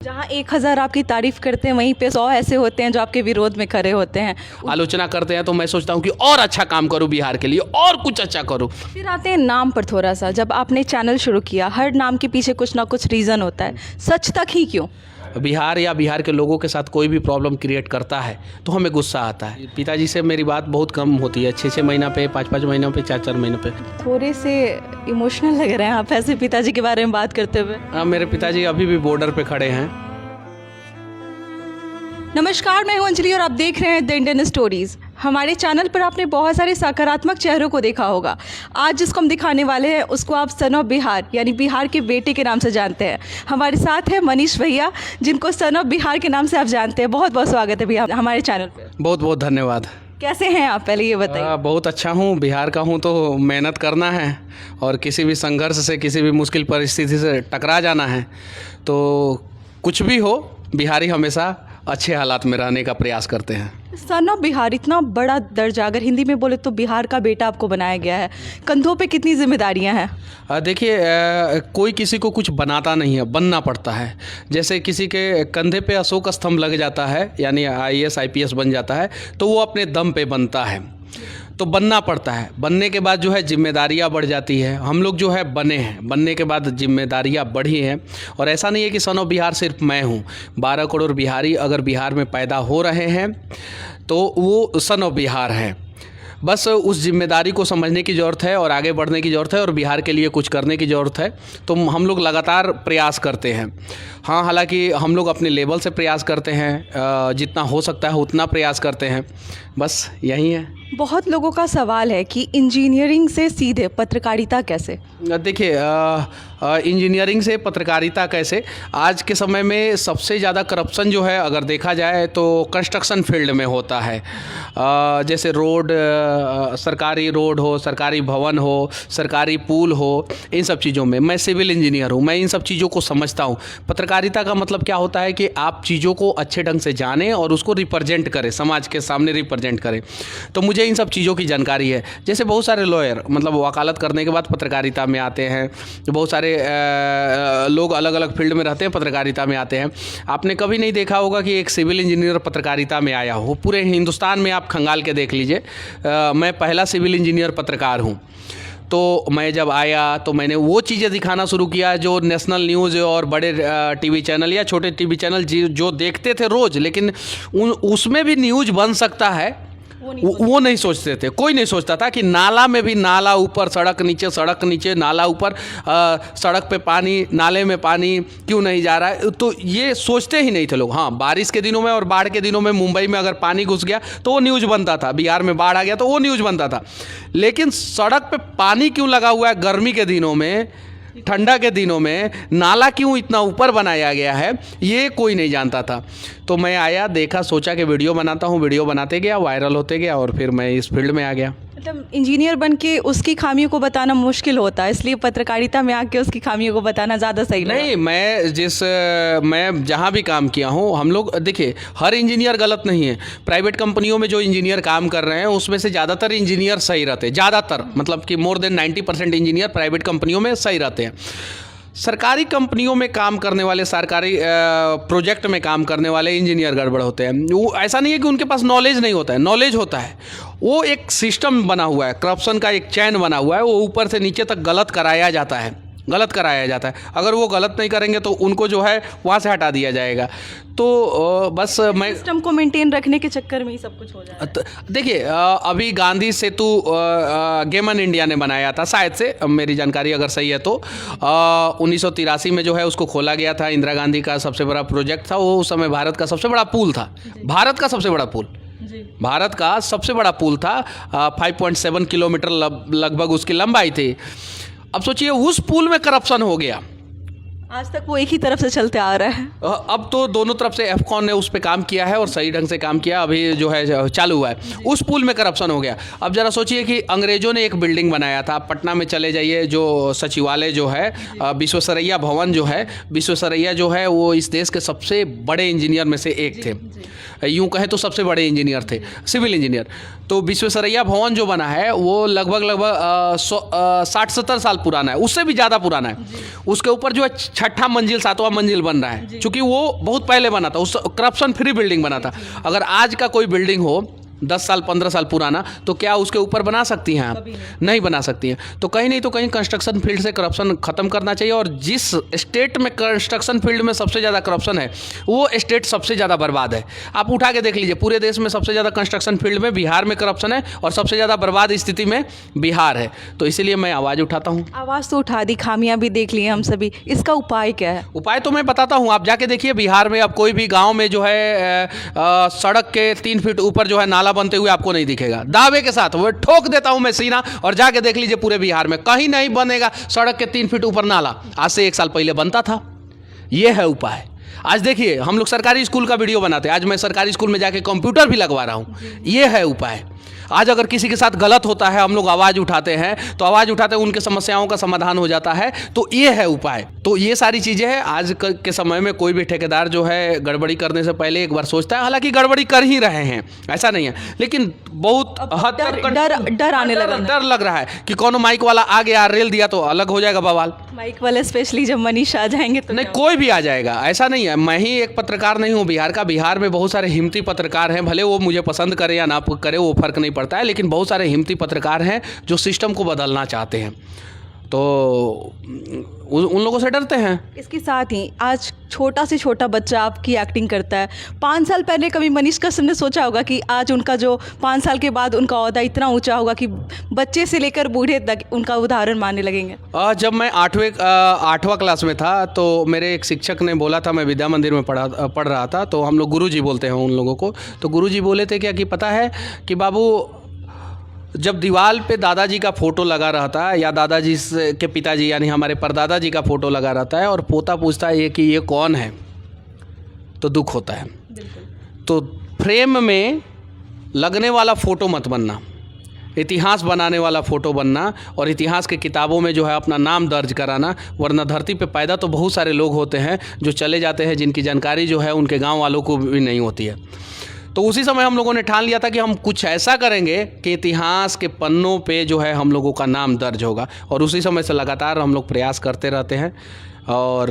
जहाँ 1000 आपकी तारीफ करते हैं वहीं पे 100 ऐसे होते हैं जो आपके विरोध में खड़े होते हैं। आलोचना करते हैं तो मैं सोचता हूँ कि और अच्छा काम करूँ बिहार के लिए, और कुछ अच्छा करूँ। फिर आते हैं नाम पर थोड़ा सा। जब आपने चैनल शुरू किया, हर नाम के पीछे कुछ ना कुछ रीज़न होता है, सच तक ही क्यों? बिहार या बिहार के लोगों के साथ कोई भी प्रॉब्लम क्रिएट करता है तो हमें गुस्सा आता है। पिताजी से मेरी बात बहुत कम होती है, 6-6 महीना पे, 5-5 महीनों पे, 4-4 महीनों पे। थोड़े से इमोशनल लग रहे हैं आप ऐसे पिताजी के बारे में बात करते हुए। मेरे पिताजी अभी भी बॉर्डर पे खड़े हैं। नमस्कार, मैं हूं अंजलि और आप देख रहे हैं द इंडियन स्टोरीज़। हमारे चैनल पर आपने बहुत सारे सकारात्मक चेहरों को देखा होगा। आज जिसको हम दिखाने वाले हैं उसको आप सन ऑफ बिहार यानी बिहार के बेटे के नाम से जानते हैं। हमारे साथ है मनीष भैया, जिनको सन ऑफ बिहार के नाम से आप जानते हैं। बहुत बहुत स्वागत है भैया हमारे चैनल पर। बहुत बहुत धन्यवाद। कैसे हैं आप, पहले ये बताइए। बहुत अच्छा हूँ। बिहार का हूँ तो मेहनत करना है और किसी भी संघर्ष से, किसी भी मुश्किल परिस्थिति से टकरा जाना है। तो कुछ भी हो, बिहारी हमेशा अच्छे हालात में रहने का प्रयास करते हैं। सन ऑफ बिहार इतना बड़ा दर्जा, अगर हिंदी में बोले तो बिहार का बेटा आपको बनाया गया है। कंधों पे कितनी जिम्मेदारियां हैं? देखिए, कोई किसी को कुछ बनाता नहीं है, बनना पड़ता है। जैसे किसी के कंधे पे अशोक स्तंभ लग जाता है, यानी IAS IPS बन जाता है, तो वो अपने दम पे बनता है। तो बनना पड़ता है। बनने के बाद जो है जिम्मेदारियाँ बढ़ जाती है। हम लोग जो है बने हैं, बनने के बाद जिम्मेदारियाँ बढ़ी हैं। और ऐसा नहीं है कि सन ऑफ बिहार सिर्फ मैं हूँ। 12 करोड़ बिहारी अगर बिहार में पैदा हो रहे हैं तो वो सन ऑफ बिहार हैं। बस उस जिम्मेदारी को समझने की ज़रूरत है और आगे बढ़ने की ज़रूरत है और बिहार के लिए कुछ करने की ज़रूरत है। तो हम लोग लगातार प्रयास करते हैं। हाँ, हालांकि हम लोग अपने लेवल से प्रयास करते हैं, जितना हो सकता है उतना प्रयास करते हैं। बस यही है। बहुत लोगों का सवाल है कि इंजीनियरिंग से सीधे पत्रकारिता कैसे? देखिए, इंजीनियरिंग से पत्रकारिता कैसे, आज के समय में सबसे ज़्यादा करप्शन जो है अगर देखा जाए तो कंस्ट्रक्शन फील्ड में होता है। जैसे रोड, सरकारी रोड हो, सरकारी भवन हो, सरकारी पुल हो, इन सब चीज़ों में मैं सिविल इंजीनियर हूँ। मैं इन सब चीज़ों को समझता हूँ। पत्रकारिता का मतलब क्या होता है कि आप चीज़ों को अच्छे ढंग से जानें और उसको रिप्रेजेंट करें, समाज के सामने रिप्रेजेंट करें। तो मुझे इन सब चीज़ों की जानकारी है। जैसे बहुत सारे लॉयर मतलब वकालत करने के बाद पत्रकारिता में आते हैं। बहुत सारे लोग अलग अलग फील्ड में रहते हैं, पत्रकारिता में आते हैं। आपने कभी नहीं देखा होगा कि एक सिविल इंजीनियर पत्रकारिता में आया हो। पूरे हिंदुस्तान में आप खंगाल के देख लीजिए, मैं पहला सिविल इंजीनियर पत्रकार हूँ। तो मैं जब आया तो मैंने वो चीज़ें दिखाना शुरू किया जो नेशनल न्यूज़ और बड़े टीवी चैनल या छोटे टीवी चैनल जो देखते थे रोज़, लेकिन उसमें भी न्यूज़ बन सकता है, वो नहीं सोचते थे। कोई नहीं सोचता था कि नाला में भी नाला ऊपर, सड़क नीचे, सड़क नीचे, नाला ऊपर, सड़क पे पानी, नाले में पानी क्यों नहीं जा रहा है। तो ये सोचते ही नहीं थे लोग। हाँ, बारिश के दिनों में और बाढ़ के दिनों में मुंबई में अगर पानी घुस गया तो वो न्यूज़ बनता था, बिहार में बाढ़ आ गया तो वो न्यूज़ बनता था। लेकिन सड़क पे पानी क्यों लगा हुआ है गर्मी के दिनों में, ठंडा के दिनों में नाला क्यों इतना ऊपर बनाया गया है, ये कोई नहीं जानता था। तो मैं आया, देखा, सोचा कि वीडियो बनाता हूँ। वीडियो बनाते गया, वायरल होते गया और फिर मैं इस फील्ड में आ गया। मतलब इंजीनियर बन के उसकी खामियों को बताना मुश्किल होता है, इसलिए पत्रकारिता में आके उसकी खामियों को बताना ज़्यादा सही लगा। नहीं, मैं जहाँ भी काम किया हूँ, हम लोग देखिए, हर इंजीनियर गलत नहीं है। प्राइवेट कंपनियों में जो इंजीनियर काम कर रहे हैं उसमें से ज़्यादातर इंजीनियर सही रहते हैं। ज़्यादातर मतलब कि मोर देन 90% इंजीनियर प्राइवेट कंपनियों में सही रहते हैं। सरकारी कंपनियों में काम करने वाले, सरकारी प्रोजेक्ट में काम करने वाले इंजीनियर गड़बड़ होते हैं। वो ऐसा नहीं है कि उनके पास नॉलेज नहीं होता है, नॉलेज होता है। वो एक सिस्टम बना हुआ है, करप्शन का एक चैन बना हुआ है। वो ऊपर से नीचे तक गलत कराया जाता है, गलत कराया जाता है। अगर वो गलत नहीं करेंगे तो उनको जो है वहाँ से हटा दिया जाएगा। तो बस मैं सिस्टम को मेंटेन रखने के चक्कर में ही सब कुछ हो जाता है। देखिए, अभी गांधी सेतु गेमन इंडिया ने बनाया था, शायद से, मेरी जानकारी अगर सही है तो 1983 में जो है उसको खोला गया था। इंदिरा गांधी का सबसे बड़ा प्रोजेक्ट था वो। उस समय भारत का सबसे बड़ा पुल था, भारत का सबसे बड़ा पुल, भारत का सबसे बड़ा पुल था। 5.7 किलोमीटर लगभग उसकी लंबाई थी। अब सोचिए, उस पुल में करप्शन हो गया। आज तक वो एक ही तरफ से चलते आ रहा है। अब तो दोनों तरफ से एफकॉन ने उस पर काम किया है और सही ढंग से काम किया, अभी जो है चालू हुआ है। उस पुल में करप्शन हो गया। अब जरा सोचिए कि अंग्रेजों ने एक बिल्डिंग बनाया था, पटना में चले जाइए, जो सचिवालय जो है, विश्वेश्वरैया भवन जो है, विश्वेश्वरैया जो है वो इस देश के सबसे बड़े इंजीनियर में से एक थे। यूँ कहें तो सबसे बड़े इंजीनियर थे, सिविल इंजीनियर। तो विश्वेश्वरैया भवन जो बना है वो लगभग 60-70 साल पुराना है, उससे भी ज़्यादा पुराना है। उसके ऊपर जो है छठा मंजिल 7वां मंजिल बन रहा है, क्योंकि वो बहुत पहले बना था, उस करप्शन फ्री बिल्डिंग बना था। अगर आज का कोई बिल्डिंग हो 10 साल 15 साल पुराना, तो क्या उसके ऊपर बना सकती हैं आप? नहीं बना सकती हैं। तो कहीं नहीं तो कहीं कंस्ट्रक्शन फील्ड से करप्शन ख़त्म करना चाहिए। और जिस स्टेट में कंस्ट्रक्शन फील्ड में सबसे ज़्यादा करप्शन है, वो स्टेट सबसे ज़्यादा बर्बाद है। आप उठा के देख लीजिए, पूरे देश में सबसे ज़्यादा कंस्ट्रक्शन फील्ड में बिहार में करप्शन है और सबसे ज़्यादा बर्बाद स्थिति में बिहार है। तो इसीलिए मैं आवाज़ उठाता हूँ। आवाज़ तो उठा दी, खामियां भी देख ली हम सभी, इसका उपाय क्या है? उपाय तो मैं बताता हूँ, आप जाके देखिए बिहार में। अब कोई भी गांव में जो है सड़क के 3 फीट ऊपर जो है नाला बनते हुए आपको नहीं दिखेगा। दावे के साथ वो ठोक देता हूँ मैं सीना, और जाके देख लीजिए पूरे बिहार में कहीं नहीं बनेगा सड़क के 3 फीट ऊपर नाला। आज से 1 साल पहले बनता था। ये है उपाय। आज देखिए हम लोग सरकारी स्कूल का वीडियो बनाते हैं, आज मैं सरकारी स्कूल में जाके कंप्यूटर भी लगवा रहा हूँ। ये है उपाय। आज अगर किसी के साथ गलत होता है, हम लोग आवाज़ उठाते हैं, तो आवाज़ उठाते हैं, उनके समस्याओं का समाधान हो जाता है। तो ये है उपाय। तो ये सारी चीज़ें हैं। आज के समय में कोई भी ठेकेदार जो है गड़बड़ी करने से पहले एक बार सोचता है। हालांकि गड़बड़ी कर ही रहे हैं, ऐसा नहीं है, लेकिन बहुत हद तक डर आने लगा, डर लग रहा है कि कौन माइक वाला आ गया, रेल दिया तो अलग हो जाएगा बवाल। माइक वाले स्पेशली जब मनीष आ जाएंगे तो नहीं, कोई भी आ जाएगा, ऐसा नहीं है। मैं ही एक पत्रकार नहीं हूँ बिहार का। बिहार में बहुत सारे हिम्मती पत्रकार हैं, भले वो मुझे पसंद करे या ना करे, वो फर्क नहीं पड़ता है, लेकिन बहुत सारे हिम्मती पत्रकार हैं जो सिस्टम को बदलना चाहते हैं। तो उन लोगों से डरते हैं। इसके साथ ही आज छोटा से छोटा बच्चा आपकी एक्टिंग करता है। 5 साल पहले कभी मनीष कश्यप ने सोचा होगा कि आज उनका जो 5 साल के बाद उनका ओहदा इतना ऊंचा होगा कि बच्चे से लेकर बूढ़े तक उनका उदाहरण मानने लगेंगे? जब मैं 8वां क्लास में था, तो मेरे एक शिक्षक ने बोला था, मैं विद्या मंदिर में पढ़ रहा था, तो हम लोग गुरुजी बोलते हैं उन लोगों को। तो गुरुजी बोले थे क्या कि पता है कि बाबू, जब दीवार पे दादाजी का फोटो लगा रहता है या दादाजी के पिताजी यानी हमारे परदादा जी का फोटो लगा रहता है और पोता पूछता है कि ये कौन है, तो दुख होता है। तो फ्रेम में लगने वाला फ़ोटो मत बनना, इतिहास बनाने वाला फ़ोटो बनना और इतिहास के किताबों में जो है अपना नाम दर्ज कराना। वरना धरती पे पैदा तो बहुत सारे लोग होते हैं जो चले जाते हैं, जिनकी जानकारी जो है उनके गाँव वालों को भी नहीं होती है। तो उसी समय हम लोगों ने ठान लिया था कि हम कुछ ऐसा करेंगे कि इतिहास के पन्नों पे जो है हम लोगों का नाम दर्ज होगा। और उसी समय से लगातार हम लोग प्रयास करते रहते हैं। और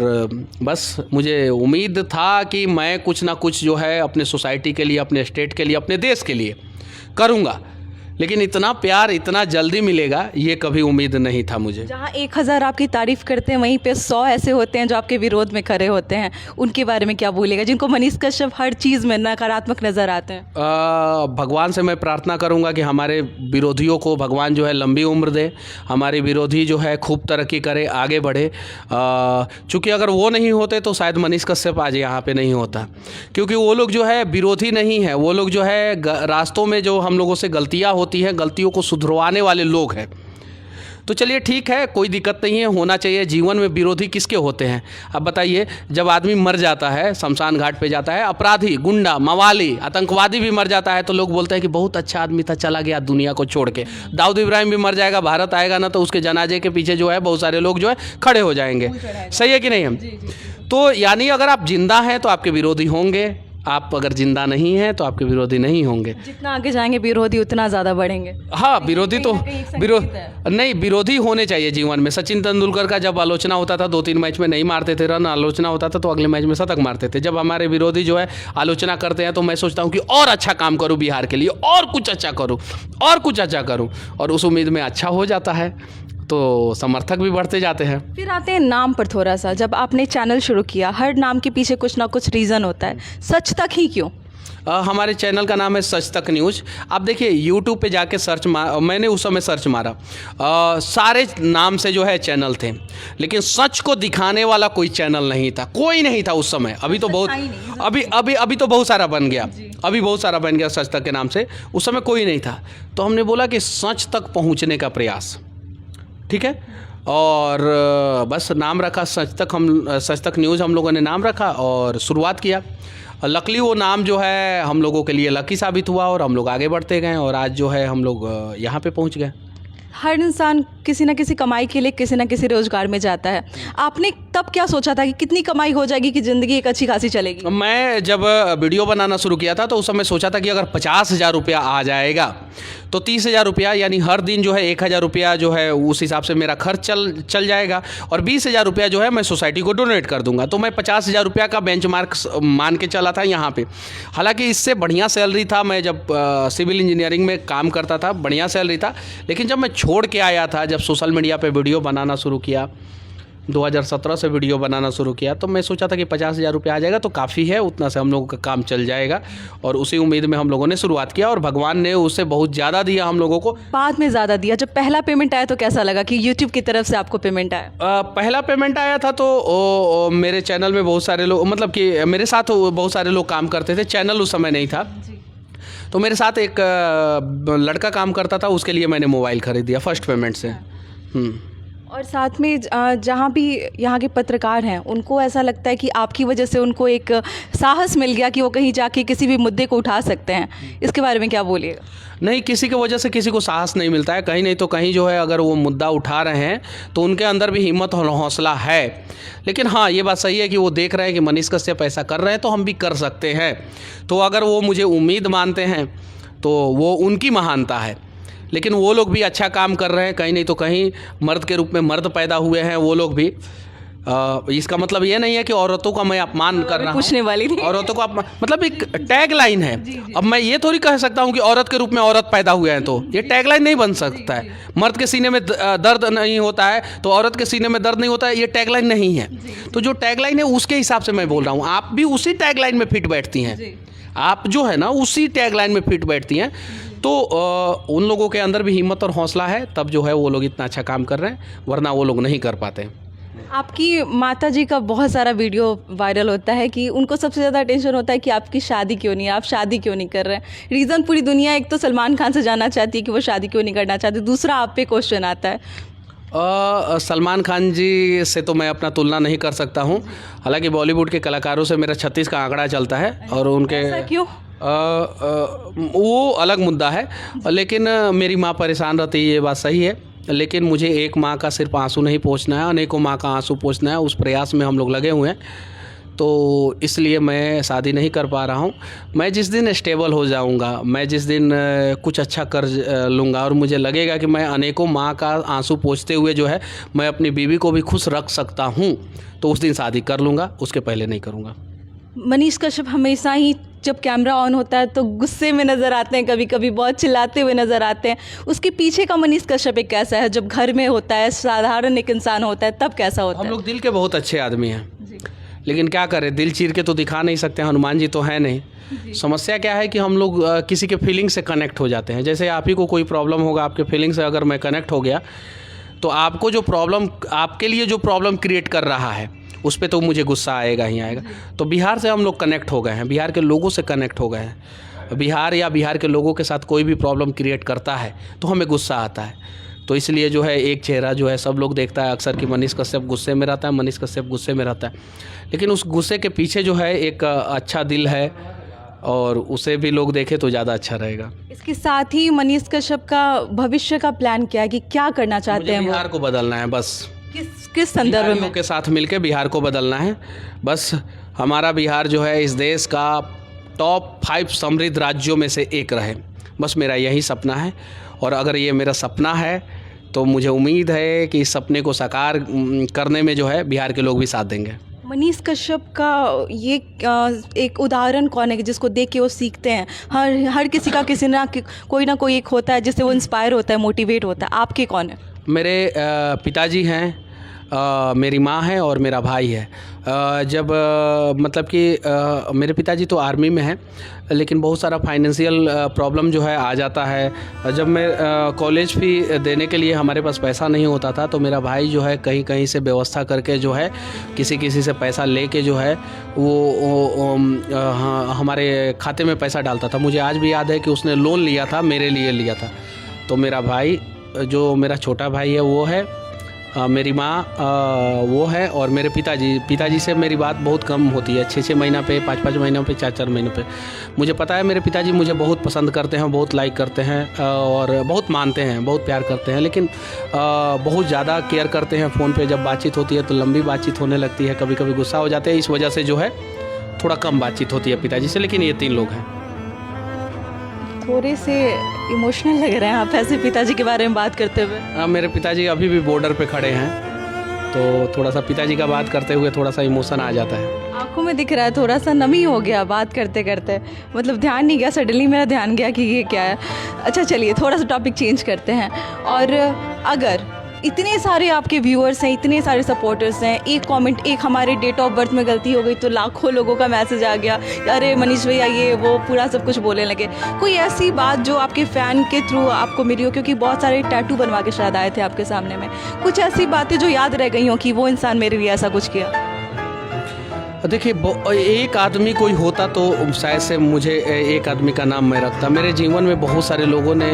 बस मुझे उम्मीद था कि मैं कुछ ना कुछ जो है अपने सोसाइटी के लिए, अपने स्टेट के लिए, अपने देश के लिए करूँगा, लेकिन इतना प्यार इतना जल्दी मिलेगा ये कभी उम्मीद नहीं था मुझे। जहाँ 1000 आपकी तारीफ़ करते हैं, वहीं पे 100 ऐसे होते हैं जो आपके विरोध में खड़े होते हैं। उनके बारे में क्या बोलेगा, जिनको मनीष कश्यप हर चीज़ में नकारात्मक नज़र आते हैं? भगवान से मैं प्रार्थना करूंगा कि हमारे विरोधियों को भगवान जो है लंबी उम्र दे, हमारे विरोधी जो है खूब तरक्की करे, आगे बढ़े। चूँकि अगर वो नहीं होते तो शायद मनीष कश्यप आज यहाँ पे नहीं होता, क्योंकि वो लोग जो है विरोधी नहीं है, वो लोग जो है रास्तों में जो हम लोगों से गलतियाँ होती हैं, गलतियों को सुधरवाने वाले लोग हैं। तो चलिए ठीक है, कोई दिक्कत नहीं है, होना चाहिए। जीवन में विरोधी किसके होते हैं? अब बताइए, जब आदमी मर जाता है, शमशान घाट पे जाता है, अपराधी, गुंडा, मवाली, आतंकवादी भी मर जाता है, तो लोग बोलते हैं कि बहुत अच्छा आदमी था, चला गया दुनिया को छोड़ के। दाऊद इब्राहिम भी मर जाएगा, भारत आएगा ना, तो उसके जनाजे के पीछे जो है बहुत सारे लोग जो है खड़े हो जाएंगे। सही है कि नहीं? हम तो यानी अगर आप जिंदा हैं तो आपके विरोधी होंगे, आप अगर जिंदा नहीं हैं तो आपके विरोधी नहीं होंगे। जितना आगे जाएंगे विरोधी उतना ज़्यादा बढ़ेंगे। हाँ, विरोधी तो विरोधी होने चाहिए जीवन में। सचिन तेंदुलकर का जब आलोचना होता था, 2-3 मैच में नहीं मारते थे रन, आलोचना होता था तो अगले मैच में शतक मारते थे। जब हमारे विरोधी जो है आलोचना करते हैं तो मैं सोचता हूँ कि और अच्छा काम करूँ बिहार के लिए, और कुछ अच्छा करूँ, और कुछ अच्छा करूँ, और उस उम्मीद में अच्छा हो जाता है तो समर्थक भी बढ़ते जाते हैं। फिर आते हैं नाम पर थोड़ा सा। जब आपने चैनल शुरू किया, हर नाम के पीछे कुछ ना कुछ रीज़न होता है, सच तक ही क्यों? हमारे चैनल का नाम है सच तक न्यूज़। आप देखिए यूट्यूब पे जाके मैंने उस समय सर्च मारा, सारे नाम से जो है चैनल थे, लेकिन सच को दिखाने वाला कोई चैनल नहीं था, कोई नहीं था उस समय। अभी तो बहुत अभी तो बहुत सारा बन गया, अभी बहुत सारा बन गया सच तक के नाम से। उस समय कोई नहीं था, तो हमने बोला कि सच तक पहुँचने का प्रयास, ठीक है। और बस नाम रखा सच तक न्यूज़ हम लोगों ने नाम रखा और शुरुआत किया। लकीली वो नाम जो है हम लोगों के लिए लकी साबित हुआ और हम लोग आगे बढ़ते गए और आज जो है हम लोग यहाँ पे पहुँच गए। हर इंसान किसी न किसी कमाई के लिए किसी न किसी रोज़गार में जाता है। आपने तब क्या सोचा था कि कितनी कमाई हो जाएगी कि ज़िंदगी एक अच्छी खासी चलेगी? मैं जब वीडियो बनाना शुरू किया था तो उस समय सोचा था कि अगर 50,000 रुपया आ जाएगा तो 30,000 रुपया यानी हर दिन जो है 1,000 रुपया जो है उस हिसाब से मेरा खर्च चल जाएगा और 20,000 रुपया जो है मैं सोसाइटी को डोनेट कर दूंगा। तो मैं 50,000 रुपया का बेंचमार्क मान के चला था यहाँ पे। हालांकि इससे बढ़िया सैलरी था, मैं जब सिविल इंजीनियरिंग में काम करता था बढ़िया सैलरी था, लेकिन जब मैं छोड़ के आया था, जब सोशल मीडिया पे वीडियो बनाना शुरू किया 2017 से वीडियो बनाना शुरू किया, तो मैं सोचा था कि 50,000 रुपया आ जाएगा तो काफ़ी है, उतना से हम लोगों का काम चल जाएगा और उसी उम्मीद में हम लोगों ने शुरुआत किया और भगवान ने उससे बहुत ज़्यादा दिया हम लोगों को। बाद में ज़्यादा दिया। जब पहला पेमेंट आया तो कैसा लगा कि यूट्यूब की तरफ से आपको पेमेंट आया? पहला पेमेंट आया था तो मेरे चैनल में बहुत सारे लोग, मतलब कि मेरे साथ बहुत सारे लोग काम करते थे, चैनल उस समय नहीं था, तो मेरे साथ एक लड़का काम करता था, उसके लिए मैंने मोबाइल खरीद दिया फर्स्ट पेमेंट से। और साथ में जहाँ भी यहाँ के पत्रकार हैं उनको ऐसा लगता है कि आपकी वजह से उनको एक साहस मिल गया कि वो कहीं जाके किसी भी मुद्दे को उठा सकते हैं, इसके बारे में क्या बोलिएगा? नहीं, किसी की वजह से किसी को साहस नहीं मिलता है, कहीं नहीं तो कहीं जो है अगर वो मुद्दा उठा रहे हैं तो उनके अंदर भी हिम्मत और हौसला है। लेकिन हाँ, ये बात सही है कि वो देख रहे हैं कि मनीष कश्यप ऐसा कर रहे हैं तो हम भी कर सकते हैं, तो अगर वो मुझे उम्मीद मानते हैं तो वो उनकी महानता है। लेकिन वो लोग भी अच्छा काम कर रहे हैं, कहीं नहीं तो कहीं मर्द के रूप में मर्द पैदा हुए हैं वो लोग भी। इसका मतलब ये नहीं है कि औरतों का मैं अपमान कर रहा हूँ, पूछने वाली थी औरतों का मतलब एक टैग लाइन है। अब मैं ये थोड़ी कह सकता हूँ कि औरत के रूप में औरत पैदा हुए हैं, तो ये टैग लाइन नहीं बन सकता है। मर्द के सीने में दर्द नहीं होता है तो औरत के सीने में दर्द नहीं होता है, ये टैग लाइन नहीं है। तो जो टैग लाइन है उसके हिसाब से मैं बोल रहा हूँ, आप भी उसी टैग लाइन में फिट बैठती हैं, आप जो है ना उसी टैग लाइन में फिट बैठती हैं। तो उन लोगों के अंदर भी हिम्मत और हौसला है, तब जो है वो लोग इतना अच्छा काम कर रहे हैं, वरना वो लोग नहीं कर पाते। आपकी माताजी का बहुत सारा वीडियो वायरल होता है कि उनको सबसे ज़्यादा टेंशन होता है कि आपकी शादी क्यों नहीं है, आप शादी क्यों नहीं कर रहे हैं। रीज़न पूरी दुनिया एक तो सलमान खान से जानना चाहती है कि वो शादी क्यों नहीं करना चाहते, दूसरा आप पे क्वेश्चन आता है। सलमान खान जी से तो मैं अपना तुलना नहीं कर सकता हूँ, हालांकि बॉलीवुड के कलाकारों से मेरा 36 का आंकड़ा चलता है और उनके ऐसा क्यों? वो अलग मुद्दा है, लेकिन मेरी माँ परेशान रहती है, ये बात सही है। लेकिन मुझे एक माँ का सिर्फ आंसू नहीं पोंछना है, अनेकों माँ का आंसू पोंछना है, उस प्रयास में हम लोग लगे हुए हैं, तो इसलिए मैं शादी नहीं कर पा रहा हूँ। मैं जिस दिन स्टेबल हो जाऊँगा, मैं जिस दिन कुछ अच्छा कर लूँगा और मुझे लगेगा कि मैं अनेकों माँ का आंसू पोंछते हुए जो है मैं अपनी बीवी को भी खुश रख सकता हूँ, तो उस दिन शादी कर लूँगा, उसके पहले नहीं करूँगा। मनीष कश्यप हमेशा ही जब कैमरा ऑन होता है तो गुस्से में नज़र आते हैं, कभी कभी बहुत चिल्लाते हुए नज़र आते हैं। उसके पीछे का मनीष कश्यप एक कैसा है, जब घर में होता है साधारण एक इंसान होता है तब कैसा होता है? हम लोग दिल के बहुत अच्छे आदमी हैं, लेकिन क्या करें, दिल चीर के तो दिखा नहीं सकते, हनुमान जी तो है नहीं। समस्या क्या है कि हम लोग किसी के फीलिंग से कनेक्ट हो जाते हैं। जैसे आप ही को कोई प्रॉब्लम होगा, आपके फीलिंग से अगर मैं कनेक्ट हो गया तो आपको जो प्रॉब्लम, आपके लिए जो प्रॉब्लम क्रिएट कर रहा है उस पर तो मुझे गुस्सा आएगा ही आएगा। तो बिहार से हम लोग कनेक्ट हो गए हैं, बिहार के लोगों से कनेक्ट हो गए हैं। बिहार या बिहार के लोगों के साथ कोई भी प्रॉब्लम क्रिएट करता है तो हमें गुस्सा आता है, तो इसलिए जो है एक चेहरा जो है सब लोग देखता है अक्सर कि मनीष कश्यप गुस्से में रहता है, मनीष कश्यप गुस्से में रहता है, लेकिन उस गुस्से के पीछे जो है एक अच्छा दिल है और उसे भी लोग देखें तो ज़्यादा अच्छा रहेगा। इसके साथ ही मनीष कश्यप का भविष्य का प्लान क्या है कि क्या करना चाहते हैं? बिहार को बदलना है बस। किस संदर्भ में? के साथ मिलकर बिहार को बदलना है बस। हमारा बिहार जो है इस देश का टॉप 5 समृद्ध राज्यों में से एक रहे, बस मेरा यही सपना है। और अगर ये मेरा सपना है तो मुझे उम्मीद है कि इस सपने को साकार करने में जो है बिहार के लोग भी साथ देंगे। मनीष कश्यप का ये एक उदाहरण कौन है कि जिसको देख के वो सीखते हैं? हर किसी का किसी ना कोई ना कोई एक होता है जिससे वो इंस्पायर होता है, मोटिवेट होता है। आपके कौन है? मेरे पिताजी हैं, मेरी माँ है और मेरा भाई है। जब मतलब कि मेरे पिताजी तो आर्मी में हैं, लेकिन बहुत सारा फाइनेंशियल प्रॉब्लम जो है आ जाता है। जब मैं कॉलेज फ़ी देने के लिए हमारे पास पैसा नहीं होता था तो मेरा भाई जो है कहीं कहीं से व्यवस्था करके जो है किसी से पैसा लेके जो है वो हमारे खाते में पैसा डालता था। मुझे आज भी याद है कि उसने लोन लिया था, मेरे लिए लिया था। तो मेरा भाई, जो मेरा छोटा भाई है वो है, मेरी माँ वो है, और मेरे पिताजी से मेरी बात बहुत कम होती है, 6-6 महीना पे, 5-5 महीनों पे, 4-4 महीनों पे। मुझे पता है मेरे पिताजी मुझे बहुत पसंद करते हैं, बहुत लाइक करते हैं और बहुत मानते हैं, बहुत प्यार करते हैं, लेकिन बहुत ज़्यादा केयर करते हैं। फ़ोन पे जब बातचीत होती है तो लंबी बातचीत होने लगती है, कभी कभी गुस्सा हो जाते हैं, इस वजह से जो है थोड़ा कम बातचीत होती है पिताजी से। लेकिन ये 3 लोग हैं। थोड़े से इमोशनल लग रहे हैं आप ऐसे पिताजी के बारे में बात करते हुए। मेरे पिताजी अभी भी बॉर्डर पे खड़े हैं, तो थोड़ा सा पिताजी का बात करते हुए थोड़ा सा इमोशन आ जाता है। आंखों में दिख रहा है, थोड़ा सा नमी हो गया बात करते करते, मतलब ध्यान नहीं गया, सडनली मेरा ध्यान गया कि ये क्या है। अच्छा चलिए थोड़ा सा टॉपिक चेंज करते हैं। और अगर इतने सारे आपके व्यूअर्स हैं, इतने सारे सपोर्टर्स हैं, एक कमेंट, एक हमारे डेट ऑफ बर्थ में गलती हो गई तो लाखों लोगों का मैसेज आ गया, अरे मनीष भैया ये वो पूरा सब कुछ बोलने लगे। कोई ऐसी बात जो आपके फ़ैन के थ्रू आपको मिली हो, क्योंकि बहुत सारे टैटू बनवा के शायद आए थे आपके सामने में, कुछ ऐसी बातें जो याद रह गई हो कि वो इंसान मेरे लिए ऐसा कुछ किया? देखिए, एक आदमी कोई होता तो शायद से मुझे एक आदमी का नाम मैं रखता। मेरे जीवन में बहुत सारे लोगों ने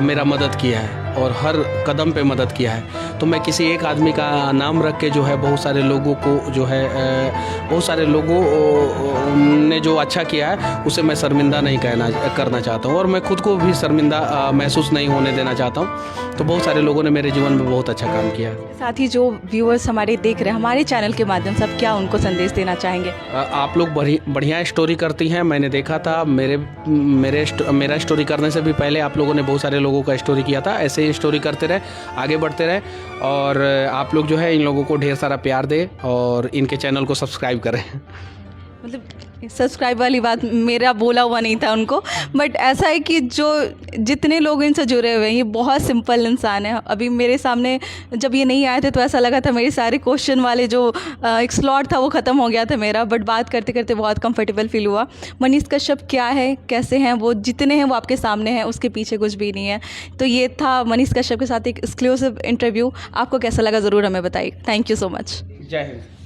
मेरा मदद किया है और हर कदम पे मदद किया है, तो मैं किसी एक आदमी का नाम रख के जो है बहुत सारे लोगों को जो है बहुत सारे लोगों ने जो अच्छा किया है उसे मैं शर्मिंदा नहीं करना चाहता हूँ, और मैं खुद को भी शर्मिंदा महसूस नहीं होने देना चाहता हूँ। तो बहुत सारे लोगों ने मेरे जीवन में बहुत अच्छा काम किया। साथ ही जो व्यूअर्स हमारे देख रहे हैं हमारे चैनल के माध्यम से, आप क्या उनको संदेश देना चाहेंगे? आप लोग बढ़िया स्टोरी करती हैं। मैंने देखा था मेरा स्टोरी करने से भी पहले आप लोगों ने बहुत सारे लोगों का स्टोरी किया था। ऐसे ही स्टोरी करते रहे, आगे बढ़ते रहे, और आप लोग जो है इन लोगों को ढेर सारा प्यार दें और इनके चैनल को सब्सक्राइब करें। मतलब सब्सक्राइब वाली बात मेरा बोला हुआ नहीं था उनको, बट ऐसा है कि जो जितने लोग इनसे जुड़े हुए हैं ये बहुत सिंपल इंसान है। अभी मेरे सामने जब ये नहीं आए थे तो ऐसा लगा था मेरे सारे क्वेश्चन वाले जो एक स्लॉट था वो ख़त्म हो गया था मेरा, बट बात करते करते बहुत कंफर्टेबल फील हुआ। मनीष कश्यप क्या है, कैसे हैं वो, जितने हैं वो आपके सामने हैं, उसके पीछे कुछ भी नहीं है। तो ये था मनीष कश्यप के साथ एक एक्सक्लूसिव इंटरव्यू। आपको कैसा लगा ज़रूर हमें बताइए। Thank you so much. जय हिंद।